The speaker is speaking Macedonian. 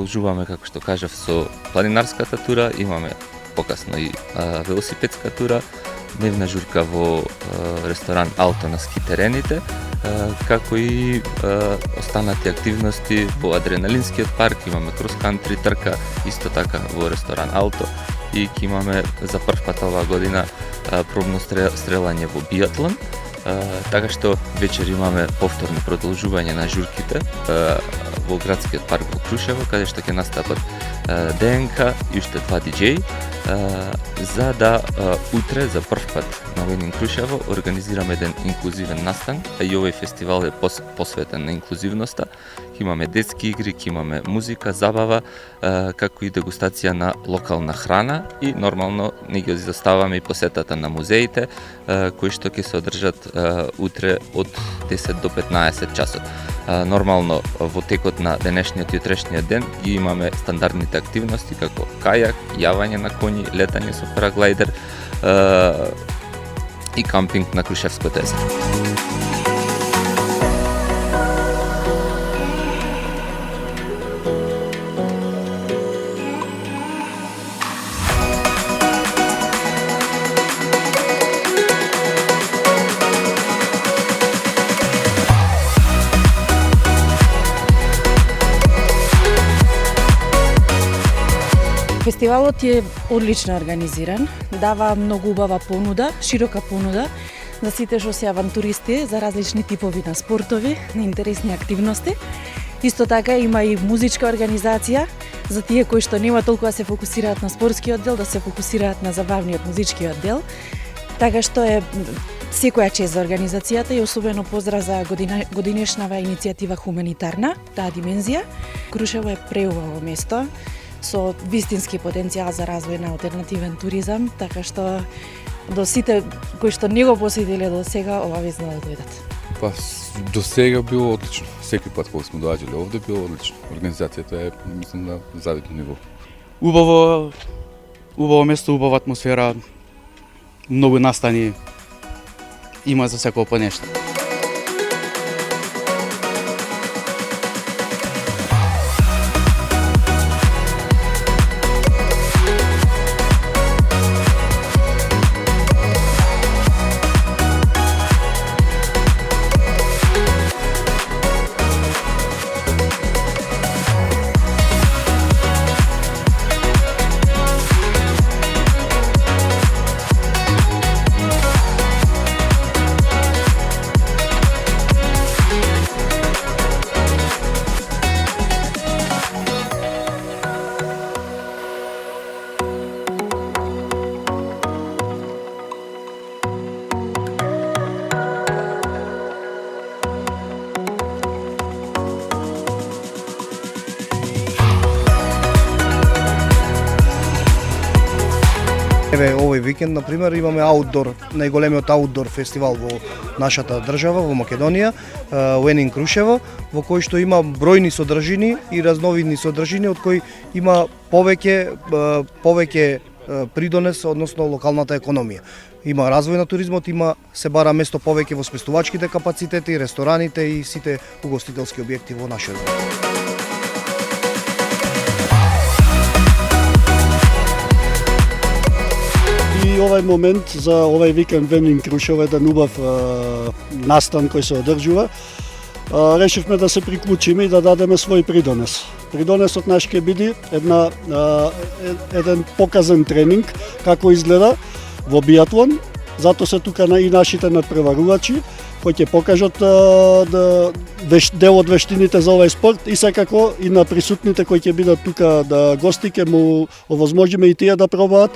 продолжуваме, како што кажав, со планинарската тура, имаме покасно и велосипедска тура, дневна журка во ресторан Алто на ски терените, како и останати активности во адреналинскиот парк, имаме крос-кантри трка, исто така во ресторан Алто, и ќе имаме за прв пат оваа година пробно стрелање во биатлон, така што вечер имаме повторно продолжување на журките во градскиот парк во Крушево, каде што ќе настапат ДНК и уште два диџеи, за да утре за прв пат на Winning Крушево организираме еден инклузивен настан, а и овој фестивал е посветен на инклузивноста. Имаме детски игри, имаме музика, забава, како и дегустација на локална храна и нормално не ги изоставаме и посетата на музеите, кои што ќе се одржат утре од 10 до 15 часот. Нормално во текот на денешниот и утрешниот ден ги имаме стандардните активности како кајак, јавање на коњи, летање со параглайдер и кампинг на Крушевското езеро. Фестивалот е одлично организиран, дава многу убава понуда, широка понуда за сите што се авантуристи за различни типови на спортови, на интересни активности. Исто така има и музичка организација за тие кои што нема толку да се фокусираат на спортскиот дел, да се фокусираат на забавниот музичкиот дел. Така што е секоја чест за организацијата и особено поздрав за годинешнава иницијатива хуманитарна, таа димензија. Крушево е преубаво место со вистински потенцијал за развој на алтернативен туризам, така што до сите кои што не го посетиле до сега, обавезно да дојдат. Па, до сега било одлично. Секој пат кога сме доаѓале овде било одлично. Организацијата е, мислам, на завидно ниво. Убаво место, убава атмосфера, многу настани, има за секој по нешто. Еве овој викенд на пример имаме аутдор, најголемиот аутдор фестивал во нашата држава, во Македонија, Winning Крушево, во кој што има бројни содржини и разновидни содржини, од кои има повеќе придонес, односно локалната економија. Има развој на туризмот, има се бара место повеќе во сместувачките капацитети, рестораните и сите угостителски објекти во нашиот град. И овај момент за овај викенд Winning Крушево е еден убав настан кој се одржува. Решивме да се приклучиме и да дадеме свој придонес. Придонесот наш ќе биде еден показен тренинг како изгледа во биатлон. Зато се тука и нашите надпреварувачи кои ќе покажат дел од вештините за овај спорт и секако и на присутните кои ќе бидат тука да гости ќе му овозможиме и тие да пробаат.